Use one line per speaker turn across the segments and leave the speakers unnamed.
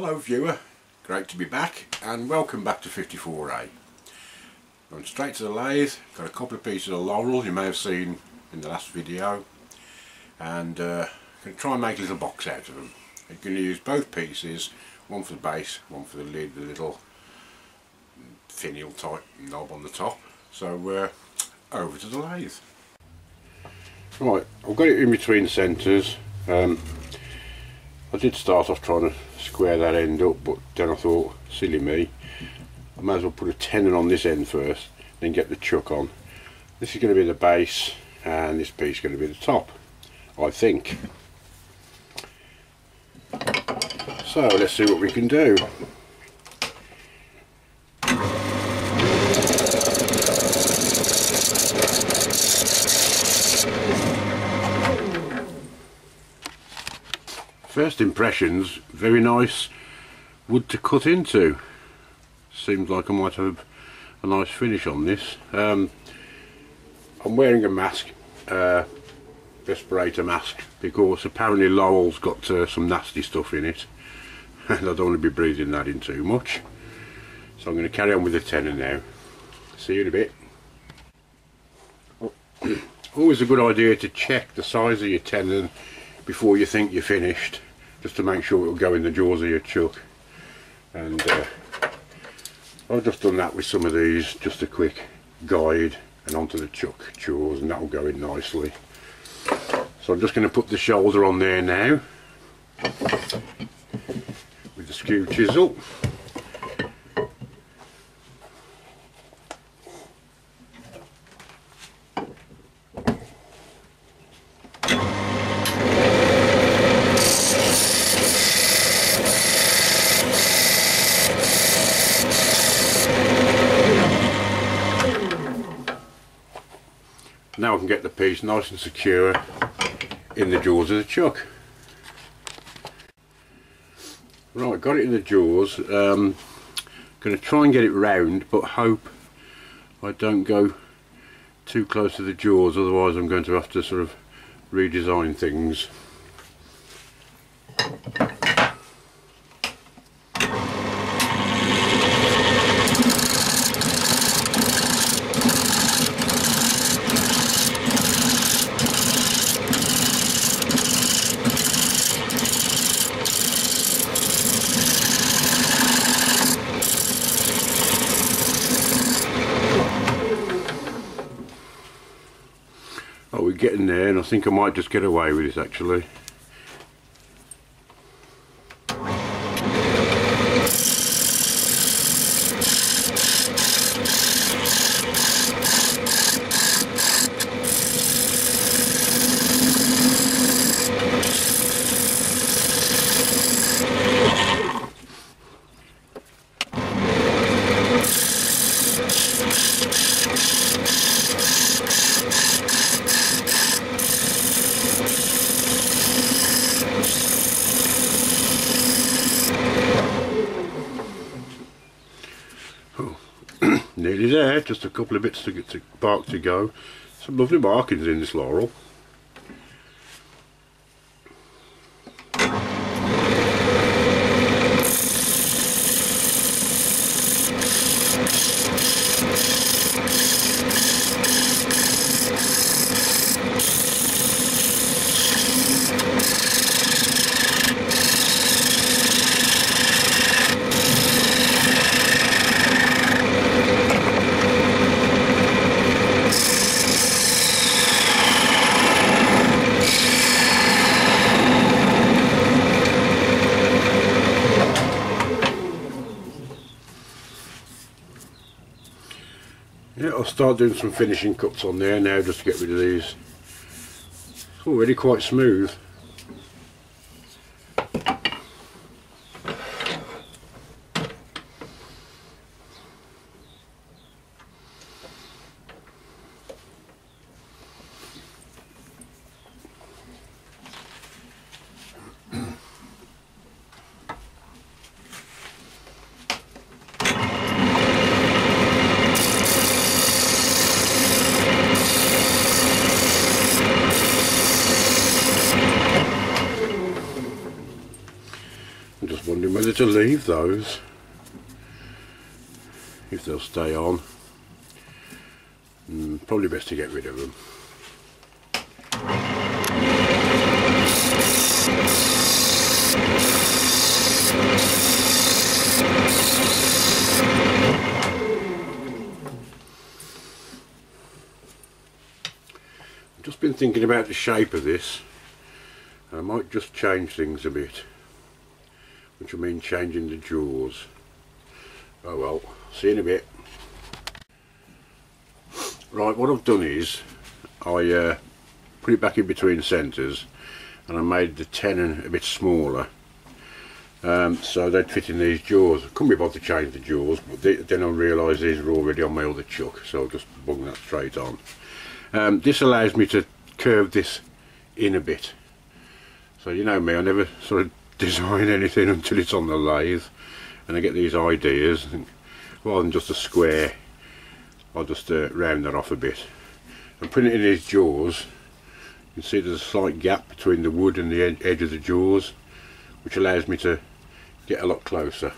Hello viewer, great to be back and welcome back to 54A. Going straight to the lathe, got a couple of pieces of Laurel you may have seen in the last video, and going to try and make a little box out of them. I'm going to use both pieces, one for the base, one for the lid, the little finial type knob on the top. So over to the lathe. Right, I've got it in between centres. I did start off trying to square that end up, but then I thought, silly me, I might as well put a tenon on this end first, then get the chuck on. This is going to be the base and this piece is going to be the top, I think. So let's see what we can do. First impressions, very nice wood to cut into. Seems like I might have a nice finish on this. I'm wearing a mask, respirator mask, because apparently Laurel's got some nasty stuff in it and I don't want to be breathing that in too much. So I'm going to carry on with the tenon now. See you in a bit. Always a good idea to check the size of your tenon before you think you're finished, just to make sure it'll go in the jaws of your chuck. And I've just done that with some of these, just a quick guide and onto the chuck jaws, and that'll go in nicely. So I'm just going to put the shoulder on there now with the skew chisel. Now I can get the piece nice and secure in the jaws of the chuck. Right, got it in the jaws. Going to try and get it round, but hope I don't go too close to the jaws, otherwise I'm going to have to sort of redesign things. Oh, we're getting there, and I think I might just get away with this actually. Nearly there, just a couple of bits to get to bark to go. Some lovely markings in this Laurel. Yeah, I'll start doing some finishing cuts on there now just to get rid of these. It's already quite smooth. wondering whether to leave those, if they'll stay on. Probably best to get rid of them. I've just been thinking about the shape of this. I might just change things a bit, which will mean changing the jaws. Oh well, see you in a bit. Right, what I've done is I put it back in between centres, and I made the tenon a bit smaller, so they'd fit in these jaws. I couldn't be bothered to change the jaws, but then I realised these were already on my other chuck, so I'll just bung that straight on. This allows me to curve this in a bit. So you know me, I never sort of design anything until it's on the lathe, and I get these ideas, and rather than just a square, I'll just round that off a bit. And putting it in these jaws, you can see there's a slight gap between the wood and the edge of the jaws, which allows me to get a lot closer.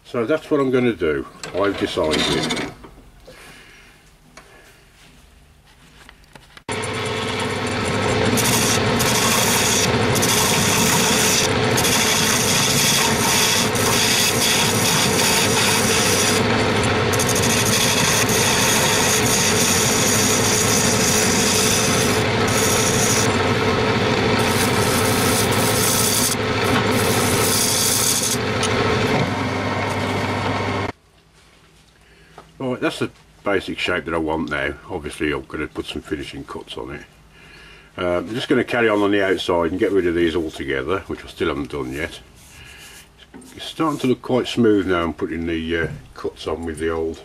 So that's what I'm going to do. I've decided. Right, that's the basic shape that I want now. Obviously I'm going to put some finishing cuts on it. I'm just going to carry on the outside and get rid of these altogether, which I still haven't done yet. It's starting to look quite smooth now. I'm putting the cuts on with the old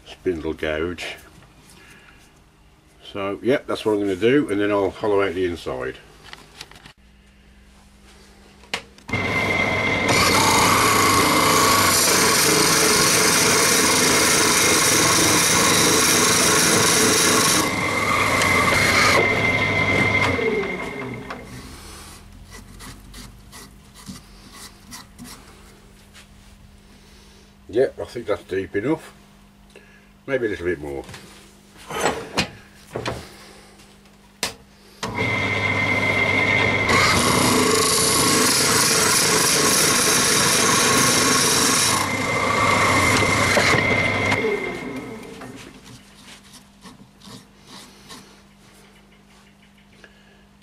spindle gouge. So yep, that's what I'm going to do, and then I'll hollow out the inside. Yep, I think that's deep enough. Maybe a little bit more.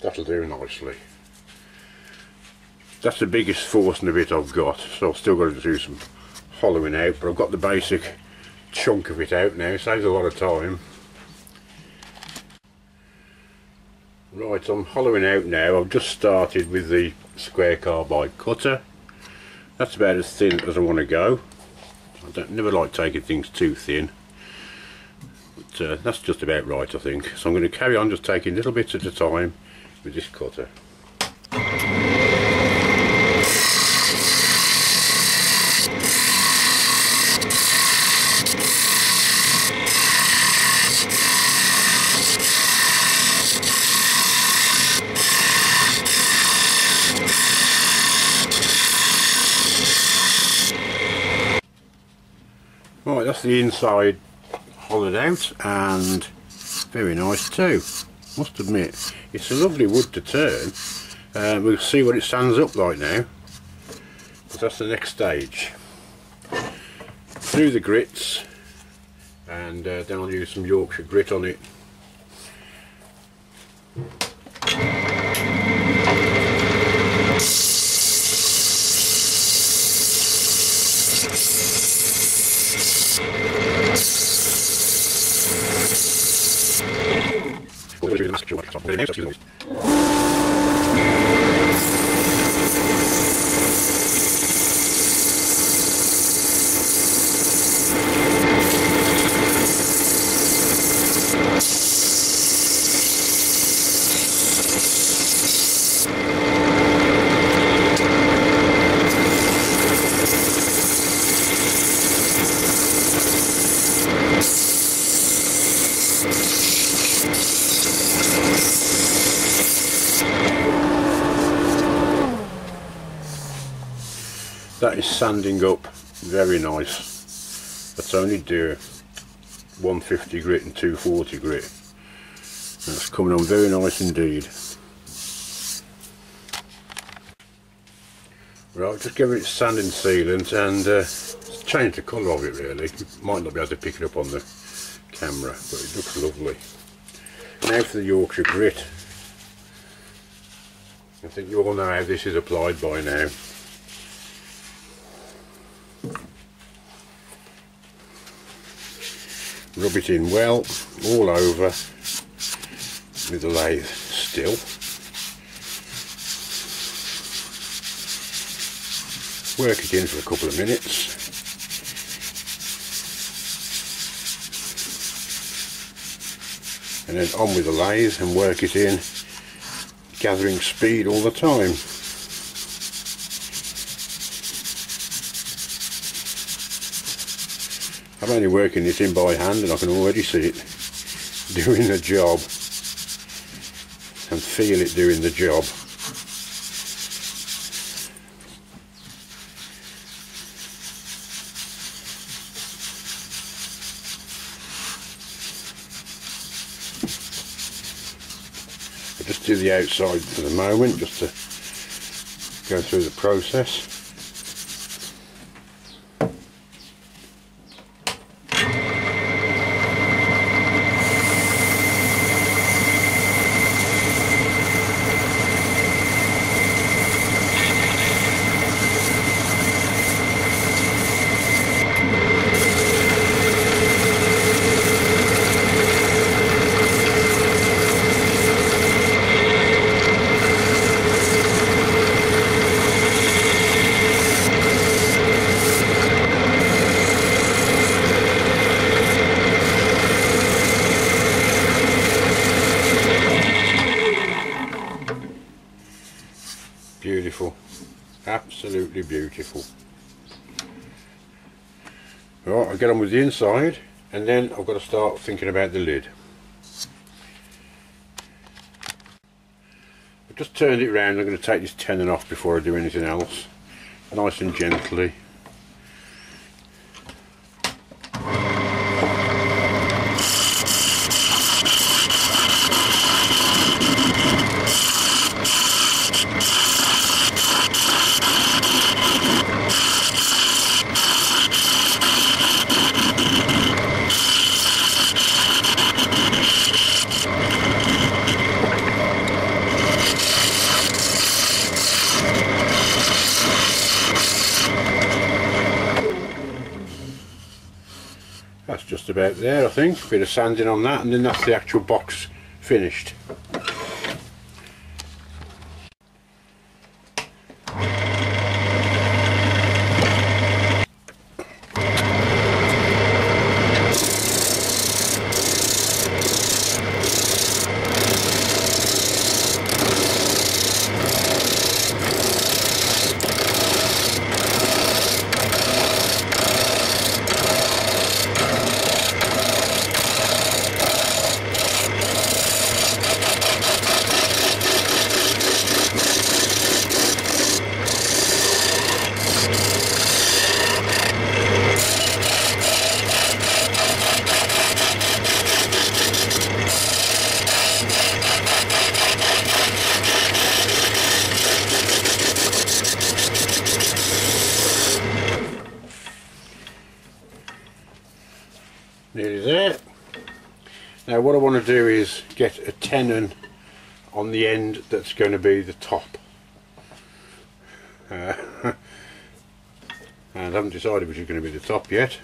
That'll do nicely. That's the biggest forcing bit I've got, so I've still got to do some hollowing out, but I've got the basic chunk of it out now. Saves a lot of time. Right, I'm hollowing out now. I've just started with the square carbide cutter. That's about as thin as I want to go. I never like taking things too thin, but that's just about right, I think. So I'm going to carry on just taking little bits at a time with this cutter. Right, that's the inside hollowed out, and very nice too. Must admit, it's a lovely wood to turn. We'll see what it stands up like now, because that's the next stage. Through the grits, and then I'll use some Yorkshire grit on it. that is sanding up very nice. That's only do 150 grit and 240 grit. That's coming on very nice indeed. Right, just give it sanding sealant and change the colour of it really. You might not be able to pick it up on the camera, but it looks lovely. Now for the Yorkshire grit. I think you all know how this is applied by now. Rub it in well, all over, with the lathe still. Work it in for a couple of minutes. And then on with the lathe and work it in, gathering speed all the time. I'm only working it in by hand and I can already see it doing the job and feel it doing the job. I'll just do the outside for the moment just to go through the process. Beautiful, absolutely beautiful. Right, I'll get on with the inside and then I've got to start thinking about the lid. I've just turned it round. I'm going to take this tenon off before I do anything else, nice and gently. That's just about there, I think. A bit of sanding on that and then that's the actual box finished. Nearly there. Now what I want to do is get a tenon on the end that's going to be the top. And I haven't decided which is going to be the top yet.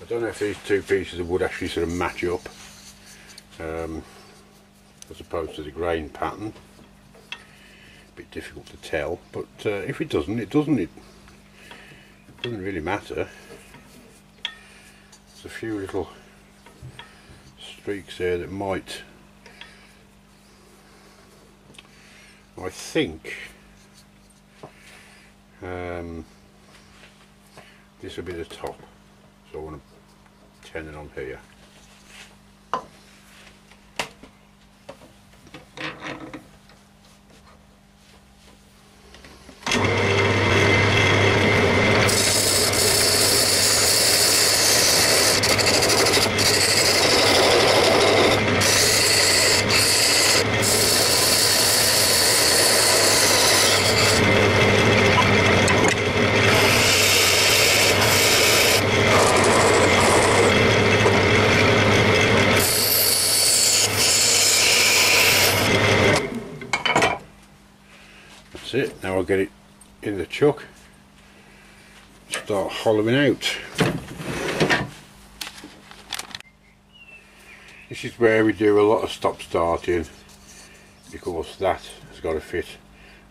I don't know if these two pieces of wood actually sort of match up as opposed to the grain pattern. A bit difficult to tell, but if it doesn't, it doesn't. It doesn't really matter. There's a few little streaks there that might, I think, this will be the top, so I want to tenon on here. That's it. Now I'll get it in the chuck, start hollowing out. This is where we do a lot of stop starting, because that has got to fit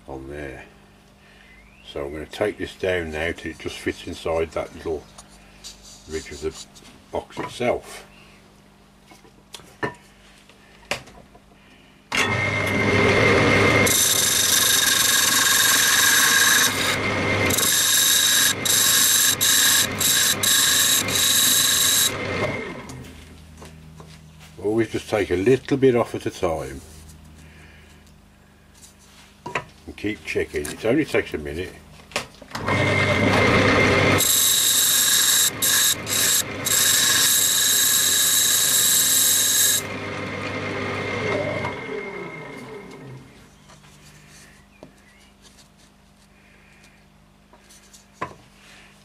on there. So I'm going to take this down now till it just fits inside that little ridge of the box itself. Always just take a little bit off at a time and keep checking. It only takes a minute.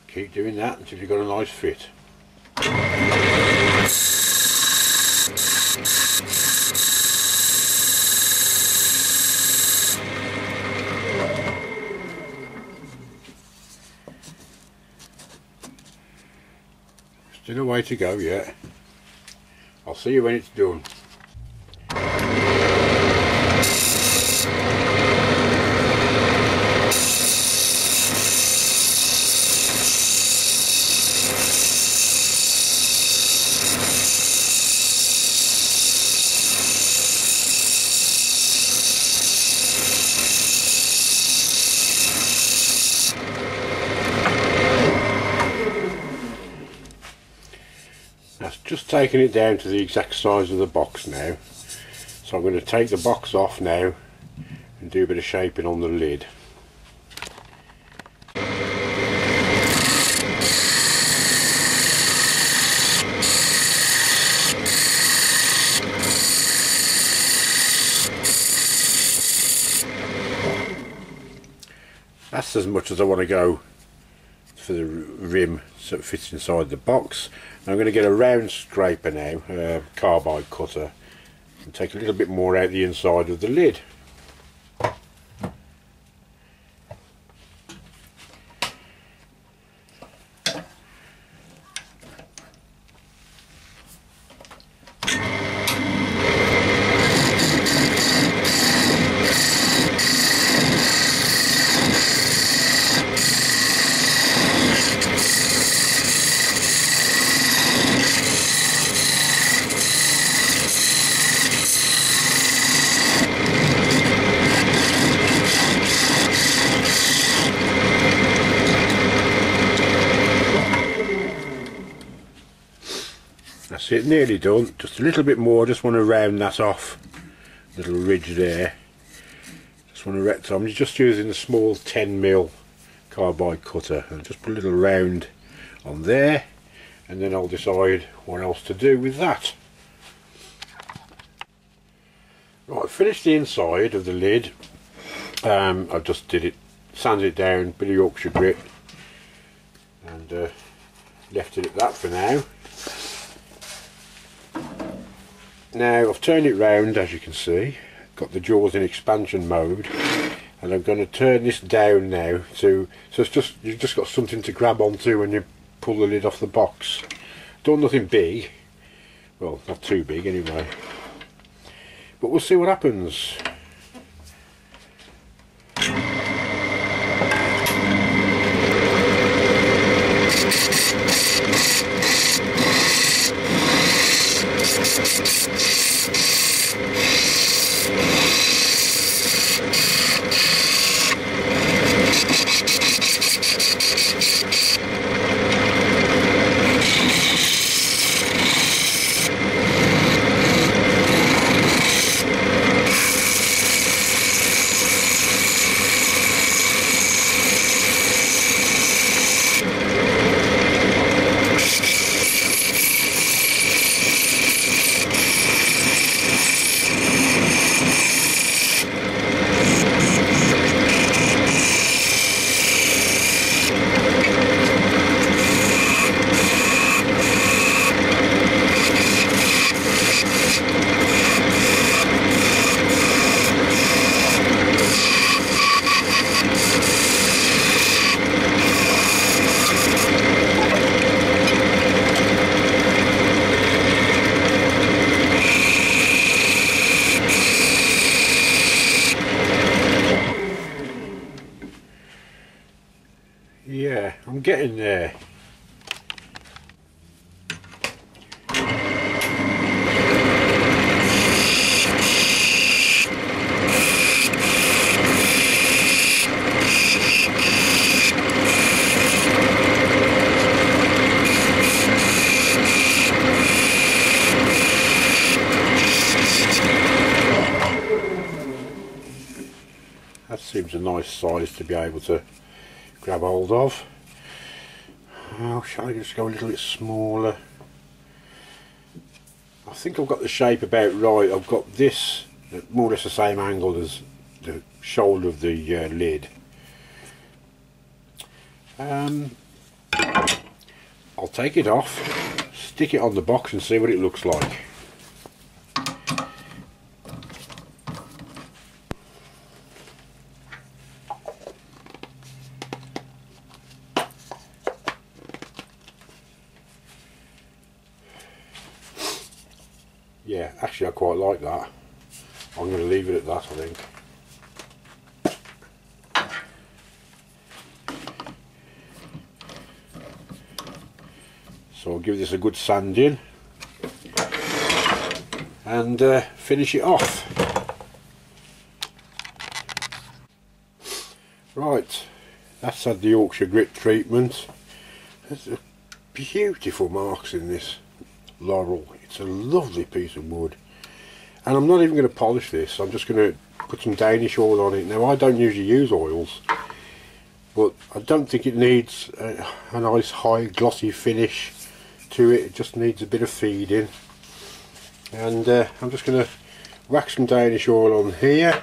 Keep doing that until you've got a nice fit. Still a way to go yet. I'll see you when it's done. That's just taking it down to the exact size of the box now. So I'm going to take the box off now and do a bit of shaping on the lid. That's as much as I want to go for the rim so it fits inside the box. I'm going to get a round scraper now, a carbide cutter, and take a little bit more out the inside of the lid. That's it, nearly done. Just a little bit more, just want to round that off. Little ridge there. Just want to rectify. I'm just using a small 10mm carbide cutter and just put a little round on there, and then I'll decide what else to do with that. Right, finished the inside of the lid. I just did it, sanded it down, bit of Yorkshire grit, and left it at that for now. Now I've turned it round, as you can see, got the jaws in expansion mode, and I'm going to turn this down now to, so it's just, you've just got something to grab onto when you pull the lid off the box. Done nothing big, well, not too big anyway, but we'll see what happens. I'm getting there. That seems a nice size to be able to grab hold of. Oh, shall I just go a little bit smaller? I think I've got the shape about right. I've got this at more or less the same angle as the shoulder of the lid. I'll take it off, stick it on the box and see what it looks like. Yeah, actually I quite like that. I'm going to leave it at that, I think. So I'll give this a good sand in and finish it off. Right, that's had the Yorkshire grit treatment. There's a beautiful marks in this Laurel. It's a lovely piece of wood, and I'm not even going to polish this. I'm just going to put some Danish oil on it. Now I don't usually use oils, but I don't think it needs a nice high glossy finish to it. It just needs a bit of feeding, and I'm just going to whack some Danish oil on here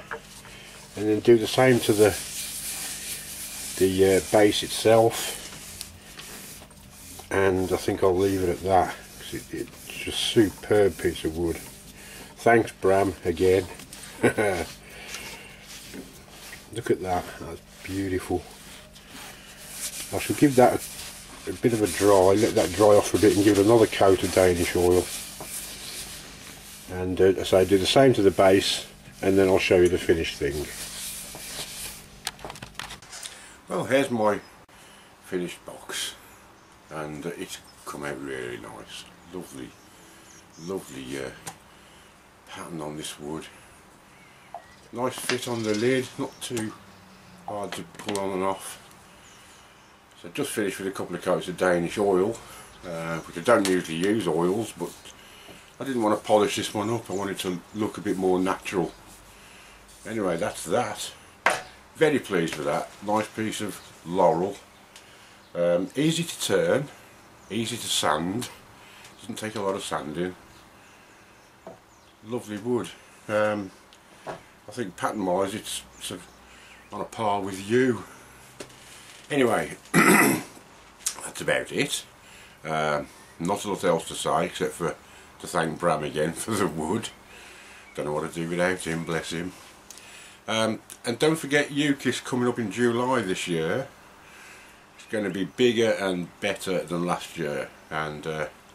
and then do the same to the base itself, and I think I'll leave it at that. It's just a superb piece of wood. Thanks Bram again. Look at that, that's beautiful. I shall give that a bit of a dry, let that dry off a bit and give it another coat of Danish oil. And so I do the same to the base, and then I'll show you the finished thing. Well, here's my finished box, and it's come out really nice. Lovely pattern on this wood. Nice fit on the lid, not too hard to pull on and off. So I just finished with a couple of coats of Danish oil, which I don't usually use oils, but I didn't want to polish this one up. I wanted to look a bit more natural. Anyway, that's that. Very pleased with that. Nice piece of Laurel. Easy to turn, easy to sand. Doesn't take a lot of sanding. Lovely wood. I think pattern wise it's sort of on a par with you. Anyway, that's about it. Not a lot else to say except for to thank Bram again for the wood. Don't know what to do without him, bless him. And don't forget UKIWS coming up in July this year. It's going to be bigger and better than last year, and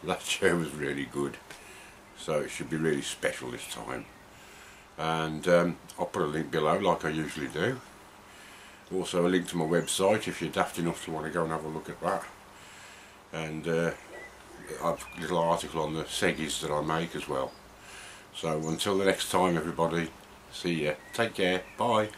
last year was really good, so it should be really special this time. And I'll put a link below like I usually do. Also a link to my website if you're daft enough to want to go and have a look at that. And I've a little article on the seggies that I make as well. So until the next time everybody, see ya, take care, bye.